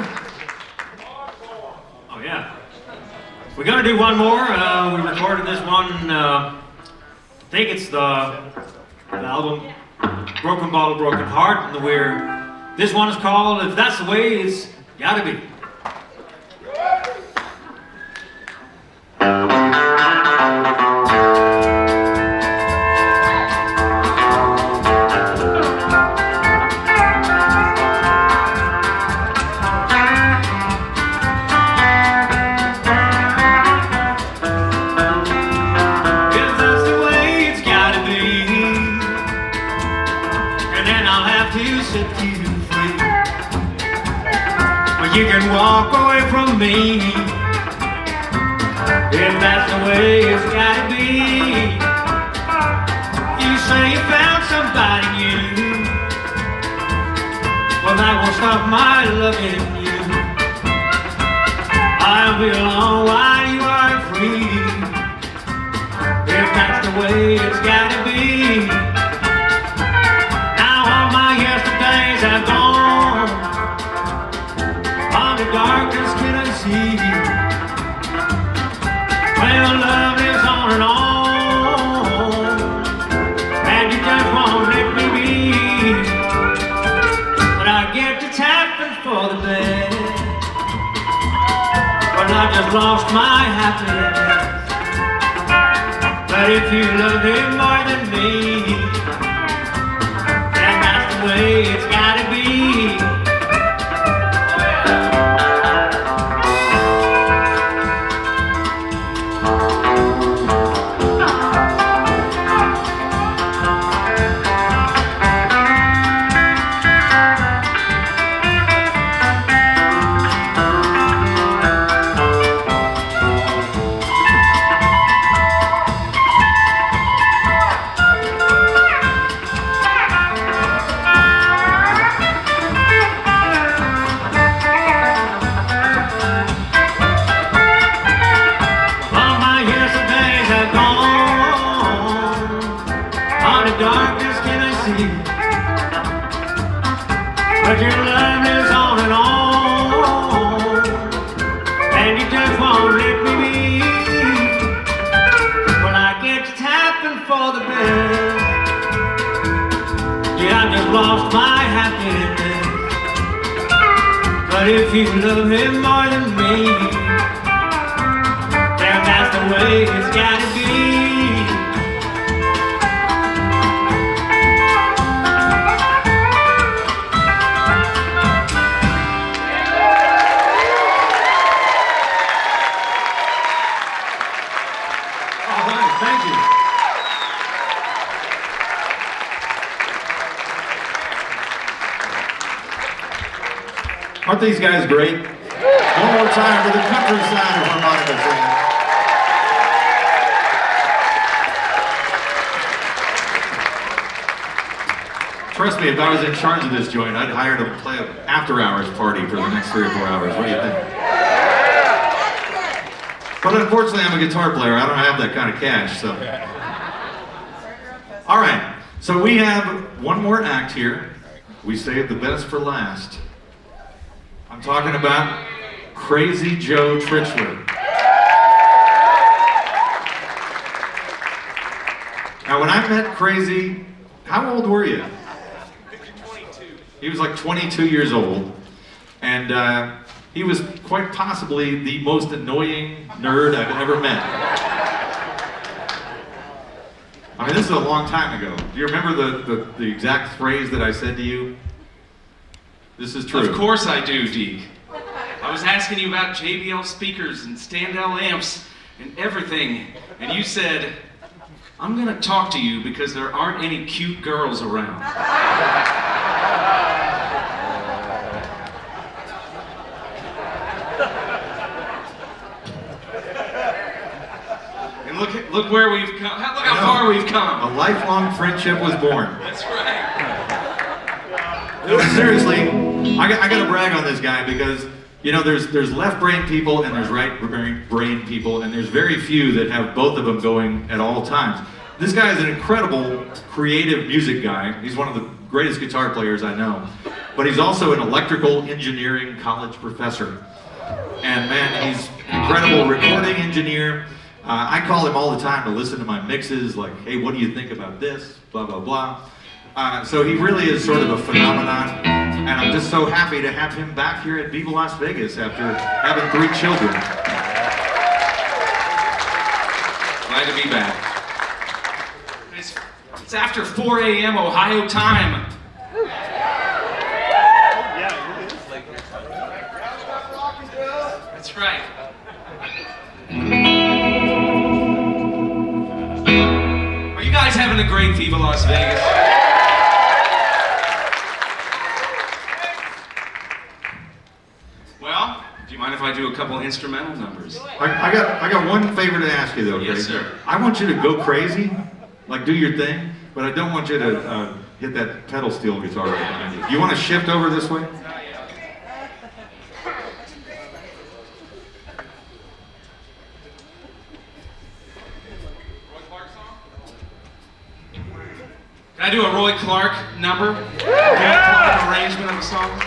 S9: Oh, yeah. We're going to do one more. We recorded this one, I think it's the album Broken Bottle, Broken Heart. And this one is called If That's the Way It's Gotta Be. You can walk away from me if that's the way it's gotta be. You say you found somebody new, well that won't stop my loving you. I'll be alone while you are free, if that's the way it's gotta be. Now all my yesterdays have gone, the darkness can I see? Well, love is on and on, and you just won't let me be. But I get to tapping for the bed, well, I just lost my happiness. But if you love him more than me, then that's the way it's gotta be. But your love is on and on, and you just won't let me be. Well, I get to tapping for the best. Yeah, I just lost my happiness. But if you love him more than me, then that's the way it's gotta be.
S8: Thank you. Aren't these guys great? One more time for the countryside of harmonica band. Trust me, if I was in charge of this joint, I'd hire to play an after-hours party for the next 3 or 4 hours. What do you think? But unfortunately, I'm a guitar player. I don't have that kind of cash, so. All right, so we have one more act here. We saved the best for last. I'm talking about Crazy Joe Tritchler. Now, when I met Crazy, how old were you?
S4: 22.
S8: He was like 22 years old, and he was quite possibly the most annoying nerd I've ever met. I mean, this is a long time ago. Do you remember the exact phrase that I said to you? This is true.
S4: Of course I do, Deke. I was asking you about JBL speakers and standout amps and everything, and you said, I'm gonna talk to you because there aren't any cute girls around. And look where we've come. Look how far we've come.
S8: A lifelong friendship was born.
S4: That's right.
S8: No, seriously, I got to brag on this guy because, you know, there's left brain people and there's right brain people, and there's very few that have both of them going at all times. This guy is an incredible creative music guy. He's one of the greatest guitar players I know. but he's also an electrical engineering college professor. And man, he's an incredible recording engineer. I call him all the time to listen to my mixes, like, hey, what do you think about this? Blah, blah, blah. So he really is sort of a phenomenon, and I'm just so happy to have him back here at Viva Las Vegas after having 3 children.
S1: Glad to be back. It's after 4 a.m. Ohio time. That's right. Are you guys having a great Viva Las Vegas? Well, do you mind if I do a couple instrumental numbers?
S8: I got one favor to ask you though,
S1: Yes,
S8: Crazy.
S1: sir.
S8: I want you to go crazy, like do your thing, but I don't want you to hit that pedal steel guitar right behind you. You want to shift over this way?
S1: Can I do a Roy Clark number? Roy Clark arrangement of a song?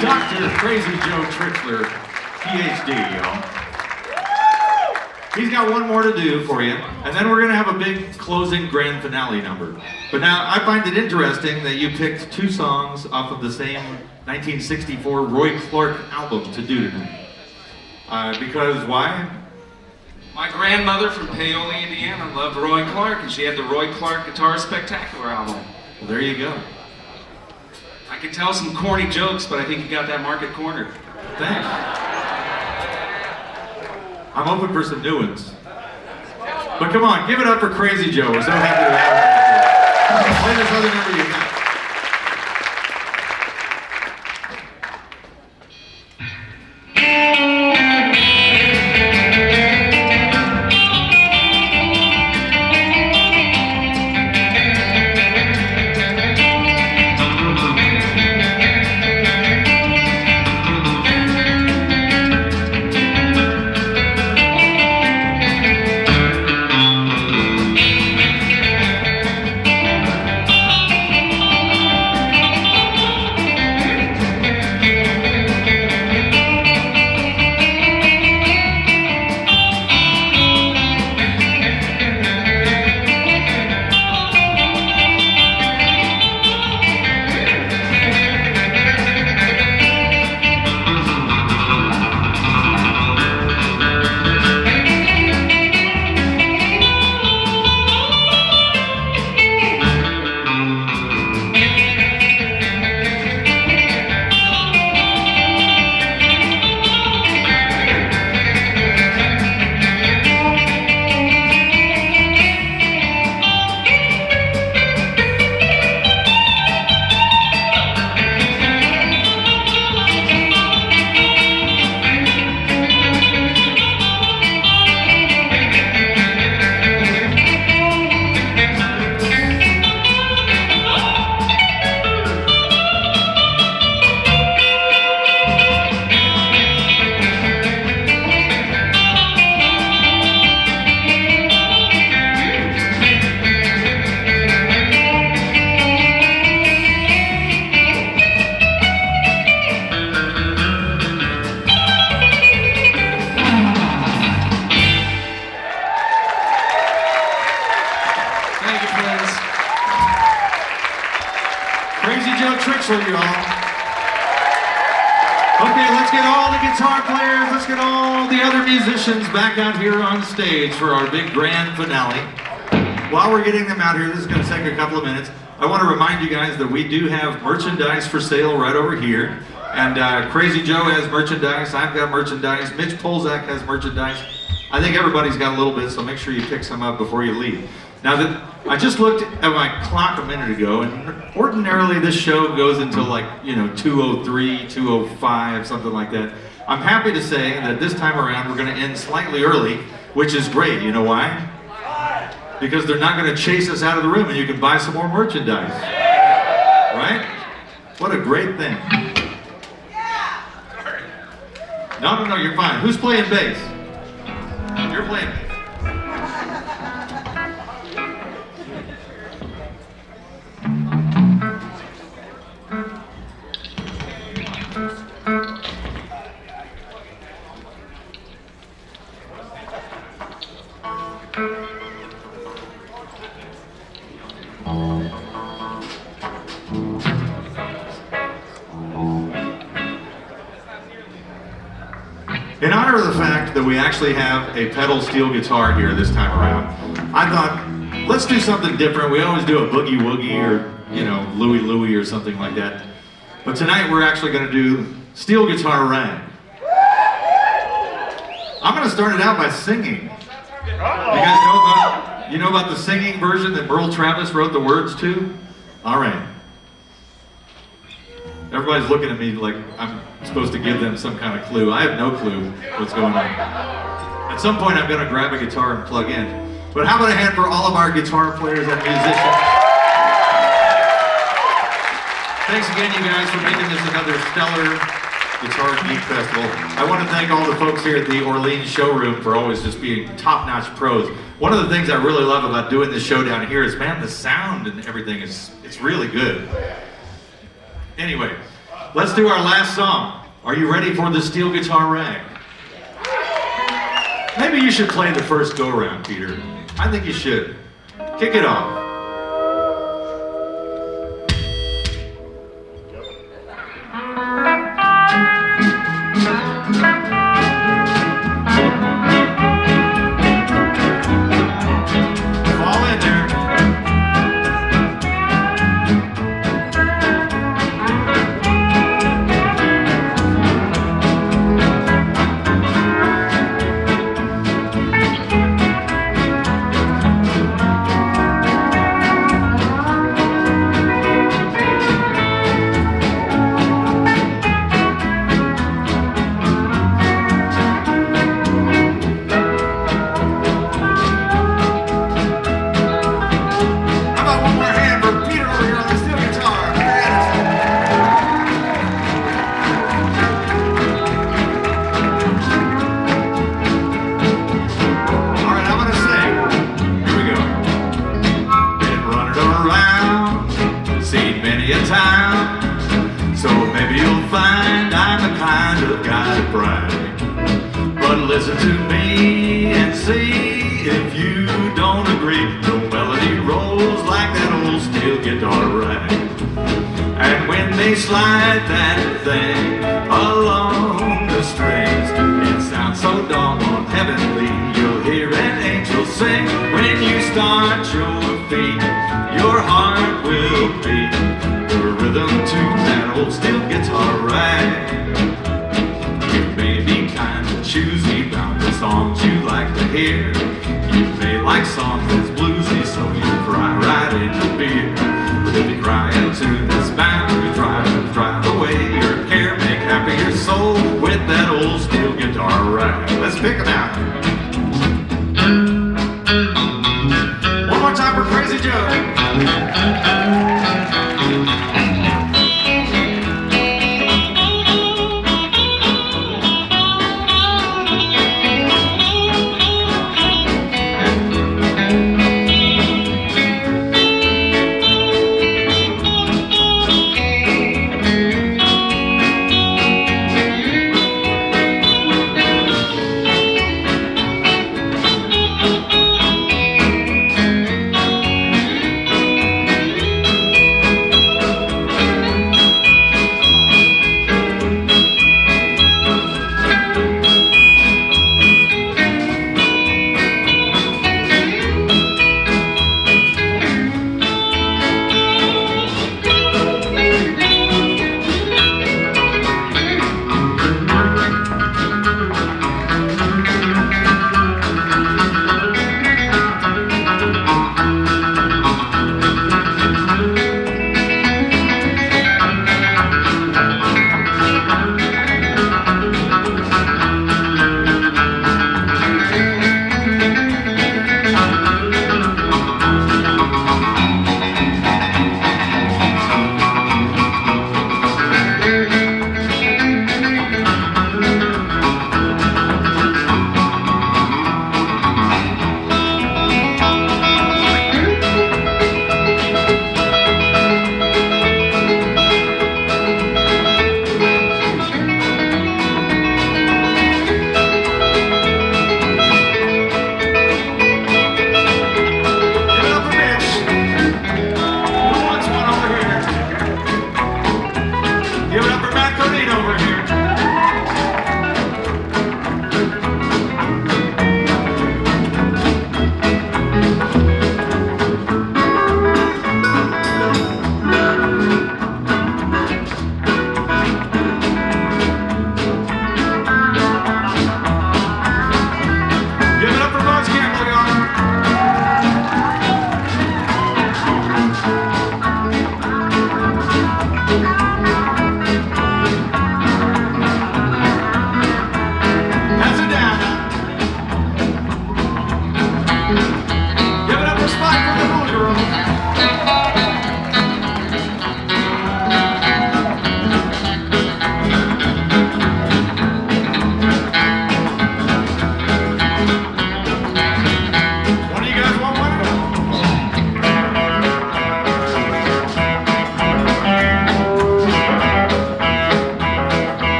S8: Dr. Crazy Joe Trixler, PhD, y'all. He's got one more to do for you, and then we're gonna have a big closing grand finale number. But now, I find it interesting that you picked 2 songs off of the same 1964 Roy Clark album to do tonight. Because why?
S10: My grandmother from Paoli, Indiana loved Roy Clark, and she had the Roy Clark Guitar Spectacular album.
S8: Well, there you go.
S10: I could tell some corny jokes, but I think you got that market cornered.
S8: Thanks. I'm open for some new ones. But come on, give it up for Crazy Joe. We're so happy to have him. Play this other number you got. Let's get all the other musicians back out here on stage for our big grand finale. While we're getting them out here, this is going to take a couple of minutes. I want to remind you guys that we do have merchandise for sale right over here. And Crazy Joe has merchandise, I've got merchandise, Mitch Polzak has merchandise. I think everybody's got a little bit, so make sure you pick some up before you leave. Now, I just looked at my clock a minute ago, and ordinarily this show goes until 2:03, 2:05, something like that. I'm happy to say that this time around we're going to end slightly early, which is great. You know why? Because they're not going to chase us out of the room and you can buy some more merchandise. Right? What a great thing. No, you're fine. Who's playing bass? You're playing bass. In honor of the fact that we actually have a pedal steel guitar here this time around, I thought, let's do something different. We always do a boogie woogie or, Louie Louie or something like that. But tonight we're actually going to do steel guitar rag. I'm going to start it out by singing. You guys know about the singing version that Merle Travis wrote the words to? All right. Everybody's looking at me like I'm supposed to give them some kind of clue. I have no clue what's going on. At some point, I'm going to grab a guitar and plug in. But how about a hand for all of our guitar players and musicians? Thanks again, you guys, for making this another stellar Guitar Geek Festival. I want to thank all the folks here at the Orleans showroom for always just being top-notch pros. One of the things I really love about doing this show down here is, man, the sound and everything it's really good. Anyway, let's do our last song. Are you ready for the steel guitar rag? Maybe you should play the first go-round, Peter. I think you should. Kick it off. Fall in there. How about one more hand for Peter over here on the steel guitar? All right, I'm gonna sing. Here we go. Been running around, seen many a time. So maybe you'll find I'm the kind of guy to brag. But listen to me and see if you don't agree. The melody rolls like that old steel guitar rag. And when they slide that thing along the strings, it sounds so doggone heavenly. You'll hear an angel sing. When you start your feet, your heart will beat the rhythm to that old steel guitar rag. You may be kind of choosy about the songs you like to hear. You may like songs that's bluesy, so you cry right into beer. But if you cry into this bound, you drive away your care, make happy your soul with that old steel guitar rag. Let's pick it out. One more time for Crazy Joe.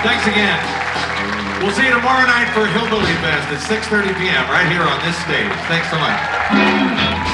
S8: Thanks again. We'll see you tomorrow night for Hillbilly Fest at 6:30 p.m. right here on this stage. Thanks so much.